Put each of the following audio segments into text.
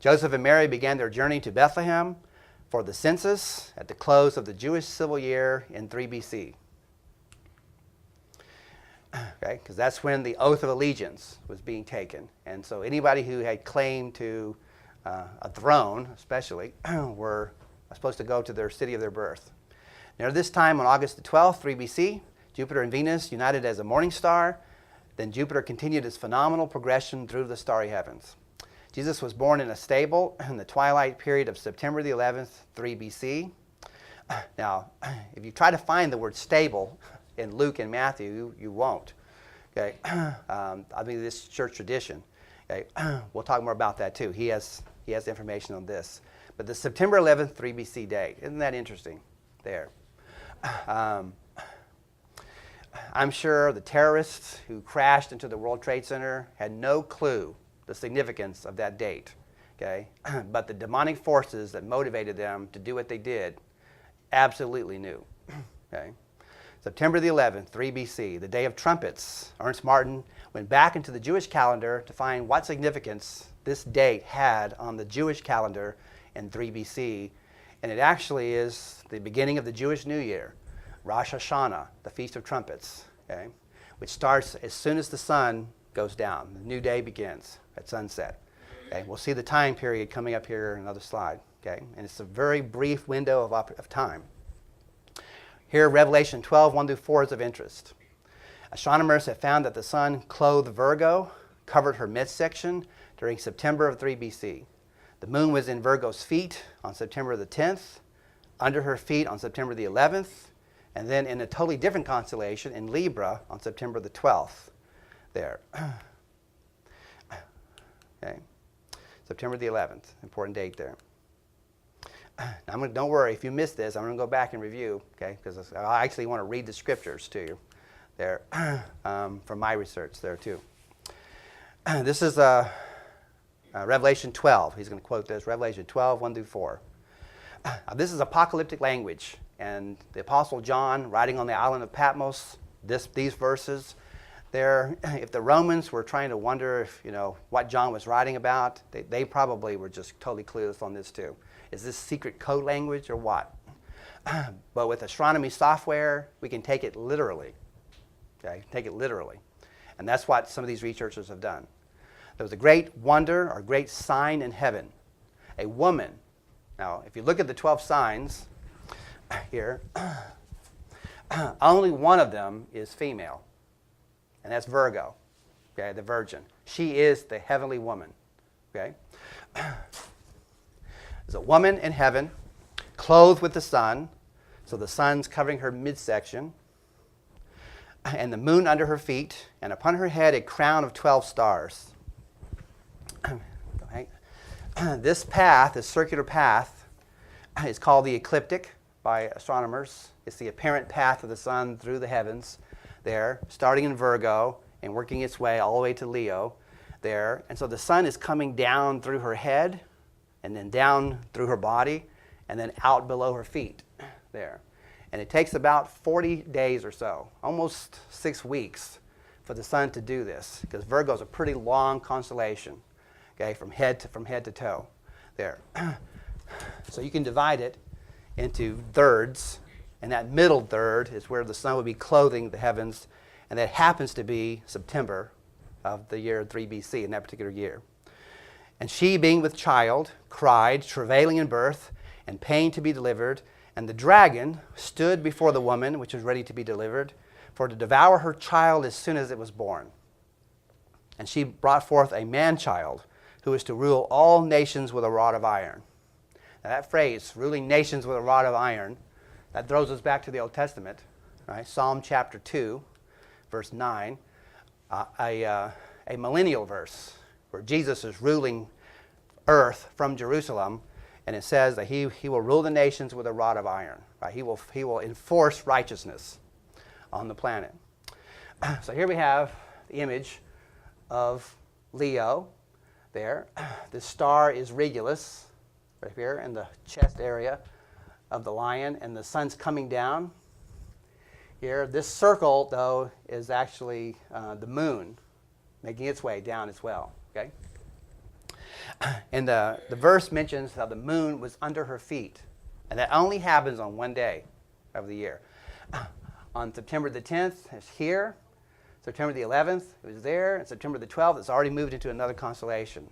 Joseph and Mary began their journey to Bethlehem for the census at the close of the Jewish civil year in 3 BC. Okay, because that's when the oath of allegiance was being taken. And so anybody who had claim to a throne, especially, were supposed to go to their city of their birth. Now, this time on August the 12th, 3 BC, Jupiter and Venus united as a morning star. Then Jupiter continued its phenomenal progression through the starry heavens. Jesus was born in a stable in the twilight period of September the 11th, 3 BC. Now, if you try to find the word stable in Luke and Matthew, you won't. Okay, I mean, this is church tradition. Okay, we'll talk more about that too. He has information on this. But the September 11th, 3 BC date, isn't that interesting? There. I'm sure the terrorists who crashed into the World Trade Center had no clue the significance of that date. Okay, but the demonic forces that motivated them to do what they did absolutely knew. Okay. September the 11th, 3 BC, the day of trumpets. Ernst Martin went back into the Jewish calendar to find what significance this date had on the Jewish calendar in 3 BC. And it actually is the beginning of the Jewish New Year, Rosh Hashanah, the Feast of Trumpets, okay, which starts as soon as the sun goes down. The new day begins at sunset. Okay. We'll see the time period coming up here in another slide. Okay. And it's a very brief window of time. Here, Revelation 12, 1-4 is of interest. Astronomers have found that the sun clothed Virgo, covered her midsection during September of 3 BC. The moon was in Virgo's feet on September the 10th, under her feet on September the 11th, and then in a totally different constellation in Libra on September the 12th. There. Okay. September the 11th, important date there. Now, don't worry, if you missed this, I'm going to go back and review, okay, because I actually want to read the scriptures to you there from my research there too. This is Revelation 12. He's going to quote this, Revelation 12, 1-4. This is apocalyptic language, and the Apostle John, writing on the island of Patmos, these verses, there, if the Romans were trying to wonder if, what John was writing about, they probably were just totally clueless on this too. Is this secret code language or what? But with astronomy software, we can take it literally. Okay, take it literally. And that's what some of these researchers have done. There was a great wonder or great sign in heaven. A woman. Now, if you look at the 12 signs here, only one of them is female. And that's Virgo, okay, the virgin. She is the heavenly woman. Okay? There's a woman in heaven, clothed with the sun, so the sun's covering her midsection, and the moon under her feet, and upon her head a crown of 12 stars. This path, this circular path, is called the ecliptic by astronomers. It's the apparent path of the sun through the heavens there, starting in Virgo and working its way all the way to Leo there. And so the sun is coming down through her head and then down through her body and then out below her feet there. And it takes about 40 days or so, almost 6 weeks, for the sun to do this, because Virgo is a pretty long constellation, okay, from head to toe there. So you can divide it into thirds, and that middle third is where the sun would be clothing the heavens, and that happens to be September of the year 3 BC in that particular year. And she, being with child, cried, travailing in birth, and pain to be delivered. And the dragon stood before the woman, which was ready to be delivered, for to devour her child as soon as it was born. And she brought forth a man-child, who is to rule all nations with a rod of iron. Now that phrase, ruling nations with a rod of iron, that throws us back to the Old Testament, right? Psalm chapter 2, verse 9, a millennial verse, where Jesus is ruling earth from Jerusalem, and it says that he will rule the nations with a rod of iron. Right? He will enforce righteousness on the planet. So here we have the image of Leo there. The star is Regulus, right here in the chest area of the lion, and the sun's coming down here. This circle, though, is actually the moon making its way down as well. Okay. And the verse mentions how the moon was under her feet. And that only happens on one day of the year. On September the 10th, it's here. September the 11th, it was there. And September the 12th, it's already moved into another constellation,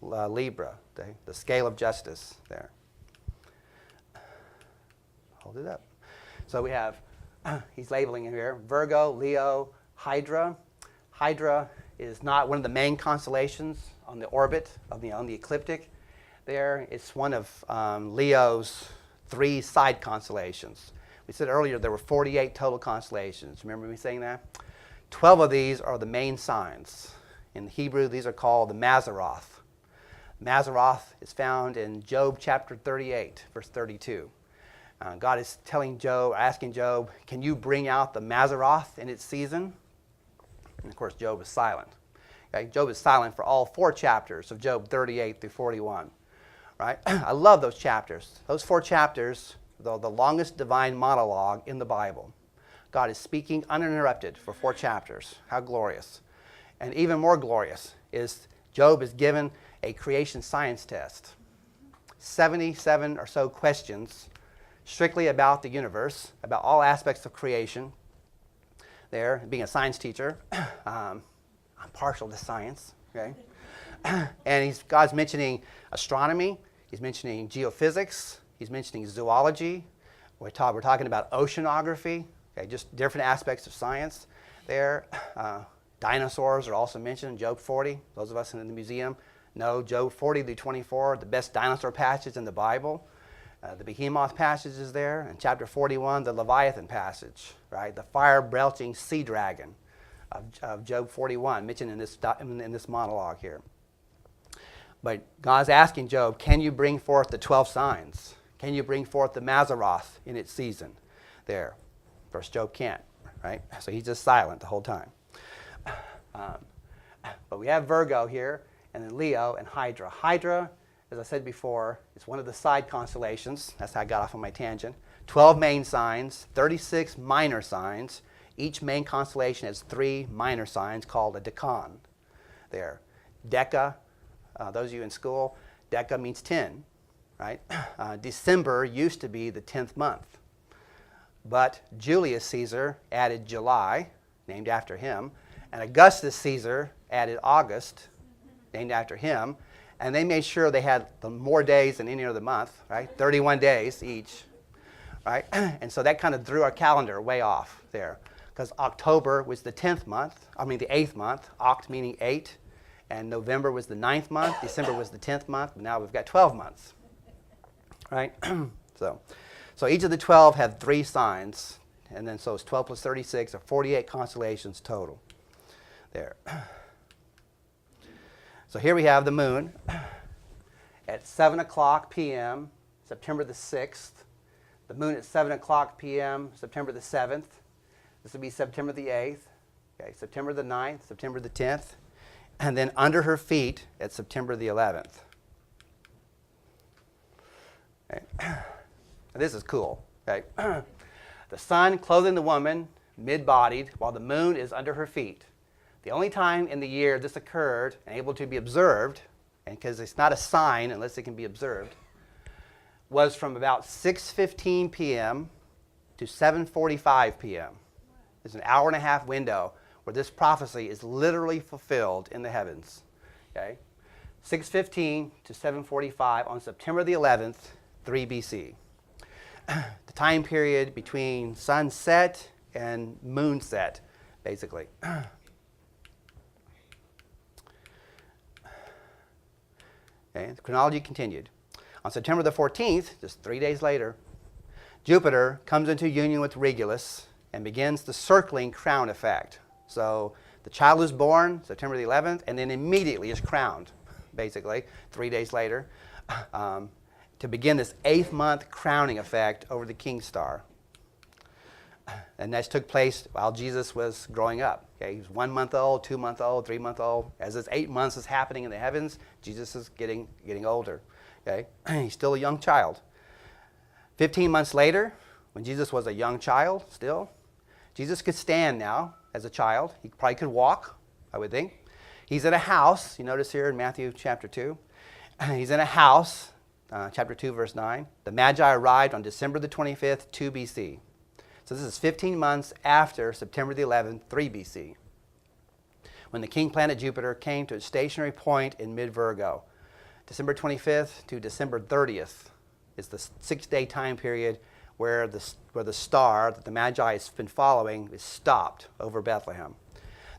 Libra, the scale of justice there. Hold it up. So we have, he's labeling it here, Virgo, Leo, Hydra. Hydra is not one of the main constellations on the orbit, on the ecliptic there. It's one of Leo's 3 side constellations. We said earlier there were 48 total constellations. Remember me saying that? 12 of these are the main signs. In Hebrew, these are called the Mazzaroth. Mazzaroth is found in Job chapter 38, verse 32. God is telling Job, asking Job, can you bring out the Mazzaroth in its season? And of course, Job is silent. Okay? Job is silent for all 4 chapters of Job 38 through 41. Right? I love those chapters. Those 4 chapters, the longest divine monologue in the Bible. God is speaking uninterrupted for 4 chapters. How glorious. And even more glorious is Job is given a creation science test. 77 or so questions strictly about the universe, about all aspects of creation. There, being a science teacher, I'm partial to science. Okay? And God's mentioning astronomy. He's mentioning geophysics. He's mentioning zoology. We're talking about oceanography. Okay, just different aspects of science there. Dinosaurs are also mentioned in Job 40. Those of us in the museum know Job 40 through 24, the best dinosaur passage in the Bible. The behemoth passage is there. In chapter 41, the Leviathan passage, right? The fire-belching sea dragon of Job 41, mentioned in this monologue here. But God's asking Job, can you bring forth the 12 signs? Can you bring forth the Mazzaroth in its season there? Of course, Job can't, right? So he's just silent the whole time. But we have Virgo here, and then Leo and Hydra. Hydra, as I said before, is one of the side constellations. That's how I got off on my tangent. 12 main signs, 36 minor signs. Each main constellation has 3 minor signs called a decan there. Deca, those of you in school, Deca means 10, right? December used to be the 10th month. But Julius Caesar added July, named after him, and Augustus Caesar added August, named after him, and they made sure they had more days than any other month, right? 31 days each, right? And so that kind of threw our calendar way off there, because October was the 10th month, the 8th month, oct meaning 8, and November was the 9th month, December was the 10th month, but now we've got 12 months, right? So each of the 12 had 3 signs, and then so it's 12 plus 36, or 48 constellations total there. So here we have the moon at 7 o'clock p.m., September the 6th. The moon at 7 o'clock p.m., September the 7th. This would be September the 8th, okay, September the 9th, September the 10th, and then under her feet at September the 11th. Okay. This is cool. Okay? The sun clothing the woman mid-bodied while the moon is under her feet. The only time in the year this occurred and able to be observed, and because it's not a sign unless it can be observed, was from about 6:15 p.m. to 7:45 p.m. There's an hour and a half window where this prophecy is literally fulfilled in the heavens. Okay? 6:15 to 7:45 on September the 11th, 3 BC. The time period between sunset and moonset, basically. Okay, the chronology continued. On September the 14th, just 3 days later, Jupiter comes into union with Regulus and begins the circling crown effect. So the child is born September the 11th and then immediately is crowned, basically, 3 days later. To begin this 8th month crowning effect over the king star. And that took place while Jesus was growing up. Okay? He was 1 month old, 2 month old, 3 month old. As this 8 months is happening in the heavens, Jesus is getting older. Okay? He's still a young child. 15 months later, when Jesus was a young child still, Jesus could stand now as a child. He probably could walk, I would think. He's in a house. You notice here in Matthew chapter 2. He's in a house, chapter 2, verse 9. The Magi arrived on December the 25th, 2 BC. So this is 15 months after September the 11th, 3 BC, when the king planet Jupiter came to a stationary point in mid-Virgo. December 25th to December 30th is the 6-day time period where the star that the Magi has been following is stopped over Bethlehem.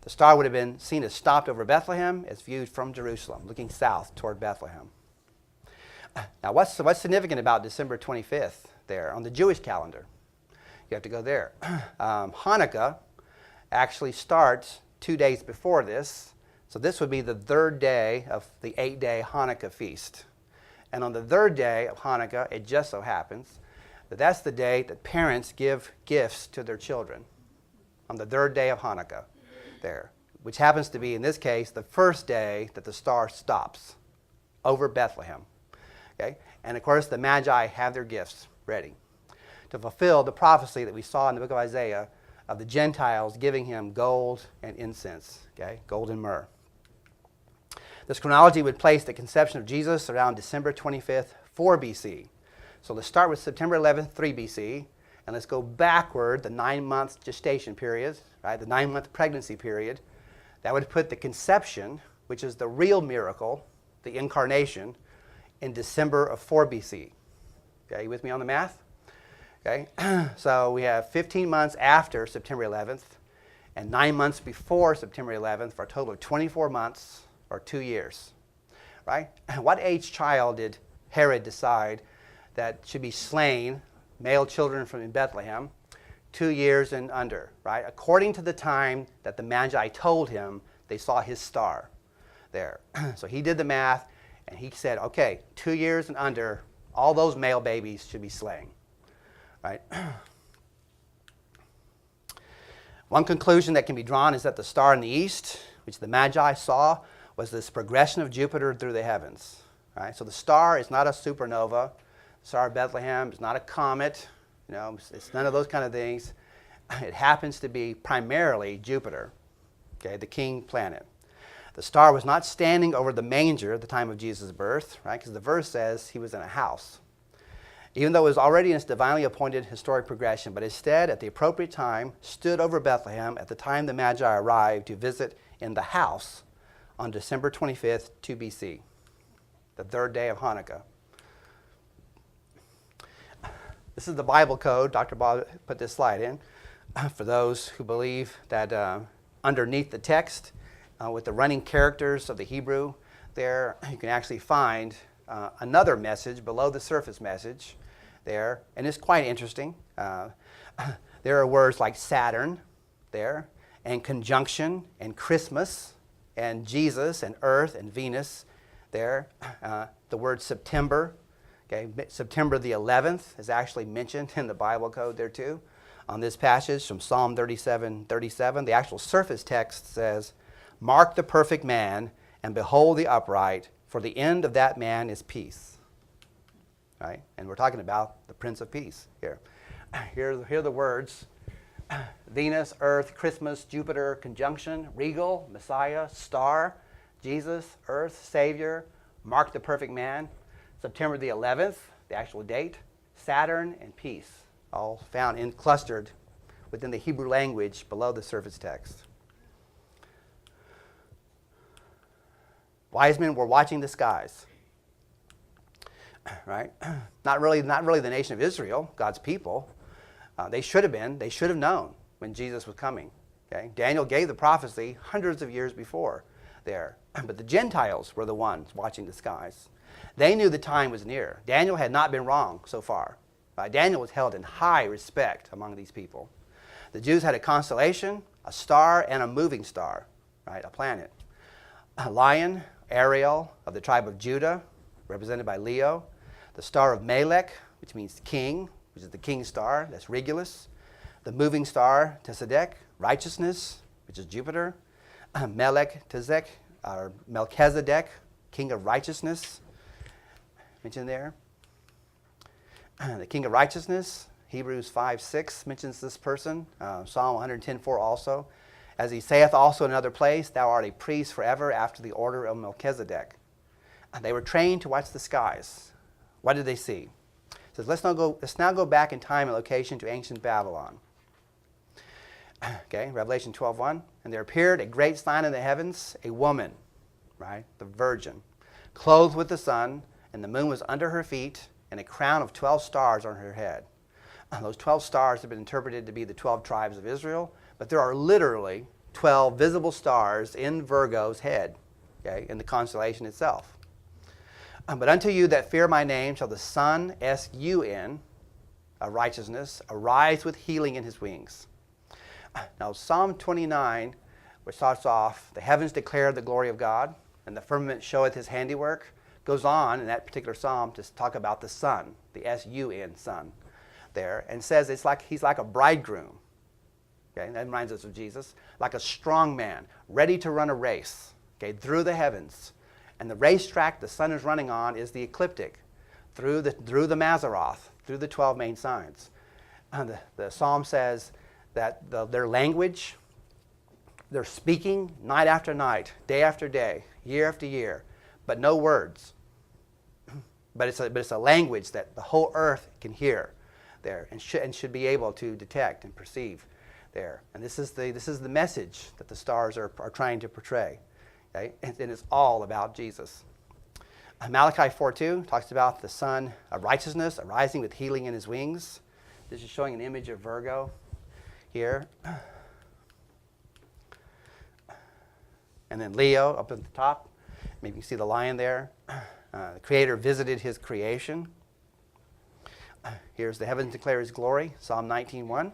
The star would have been seen as stopped over Bethlehem as viewed from Jerusalem, looking south toward Bethlehem. Now, what's significant about December 25th there on the Jewish calendar? You have to go there. Hanukkah actually starts 2 days before this, so this would be the 3rd day of the 8-day Hanukkah feast. And on the 3rd day of Hanukkah, it just so happens that that's the day that parents give gifts to their children, on the 3rd day of Hanukkah there, which happens to be, in this case, the 1st day that the star stops over Bethlehem. Okay? And of course, the Magi have their gifts ready to fulfill the prophecy that we saw in the book of Isaiah of the Gentiles giving him gold and incense, okay? Gold and myrrh. This chronology would place the conception of Jesus around December 25th, 4 BC. So let's start with September 11th, 3 BC, and let's go backward the 9-month gestation period, right? The 9-month pregnancy period. That would put the conception, which is the real miracle, the incarnation, in December of 4 BC. Okay, you with me on the math? Okay, so we have 15 months after September 11th and 9 months before September 11th for a total of 24 months or 2 years, right? What age child did Herod decide that should be slain, male children from Bethlehem, 2 years and under, right? According to the time that the Magi told him they saw his star there. So he did the math and he said, okay, 2 years and under, all those male babies should be slain. Right? One conclusion that can be drawn is that the star in the east, which the Magi saw, was this progression of Jupiter through the heavens. Right? So the star is not a supernova. The star of Bethlehem is not a comet. You know, it's none of those kind of things. It happens to be primarily Jupiter, okay, the king planet. The star was not standing over the manger at the time of Jesus' birth, right? Because the verse says he was in a house. Even though it was already in its divinely appointed historic progression, but instead, at the appropriate time, stood over Bethlehem at the time the Magi arrived to visit in the house on December 25th, 2 BC, the 3rd day of Hanukkah. This is the Bible code. Dr. Bob put this slide in for those who believe that underneath the text, with the running characters of the Hebrew there, you can actually find another message below the surface message there, and it's quite interesting. There are words like Saturn there, and conjunction, and Christmas, and Jesus, and Earth, and Venus there. The word September, okay, September the 11th is actually mentioned in the Bible code there too. On this passage from Psalm 37:37, the actual surface text says, "Mark the perfect man, and behold the upright, for the end of that man is peace." Right? And we're talking about the Prince of Peace here. Here are the words: Venus, Earth, Christmas, Jupiter, conjunction, regal, Messiah, star, Jesus, Earth, Savior, mark the perfect man. September the 11th, the actual date, Saturn, and peace, all found in clustered within the Hebrew language below the surface text. Wise men were watching the skies, right? Not really the nation of Israel, God's people. They should have been. They should have known when Jesus was coming. Okay? Daniel gave the prophecy hundreds of years before there. But the Gentiles were the ones watching the skies. They knew the time was near. Daniel had not been wrong so far. Daniel was held in high respect among these people. The Jews had a constellation, a star, and a moving star, right? A planet. A lion, Ariel, of the tribe of Judah, represented by Leo. The star of Melech, which means king, which is the king's star, that's Regulus. The moving star, Tzedek, righteousness, which is Jupiter. Melchizedek, or Melchizedek, king of righteousness, mentioned there. The king of righteousness, Hebrews 5:6 mentions this person. Psalm 110:4 also. As he saith also in another place, thou art a priest forever after the order of Melchizedek. And they were trained to watch the skies. What did they see? It says, let's now go back in time and location to ancient Babylon. Okay, Revelation 12:1. And there appeared a great sign in the heavens, a woman, right, the virgin, clothed with the sun, and the moon was under her feet, and a crown of 12 stars on her head. Those 12 stars have been interpreted to be the 12 tribes of Israel, but there are literally 12 visible stars in Virgo's head, okay, in the constellation itself. But unto you that fear my name shall the sun, S-U-N, of righteousness, arise with healing in his wings. Now Psalm 29, which starts off, the heavens declare the glory of God, and the firmament showeth his handiwork, goes on in that particular psalm to talk about the sun, the S-U-N, sun, there, and says it's like he's like a bridegroom. Okay, that reminds us of Jesus, like a strong man, ready to run a race, okay, through the heavens. And the racetrack the sun is running on is the ecliptic, through the Mazzaroth, through the 12 main signs. The psalm says that their language, they're speaking night after night, day after day, year after year, but no words. But it's a language that the whole earth can hear there and should be able to detect and perceive there. And this is the message that the stars are trying to portray. Okay? And it's all about Jesus. Malachi 4:2 talks about the sun of righteousness arising with healing in his wings. This is showing an image of Virgo here. And then Leo up at the top. Maybe you can see the lion there. The Creator visited his creation. Here's the heavens declare his glory, Psalm 19:1.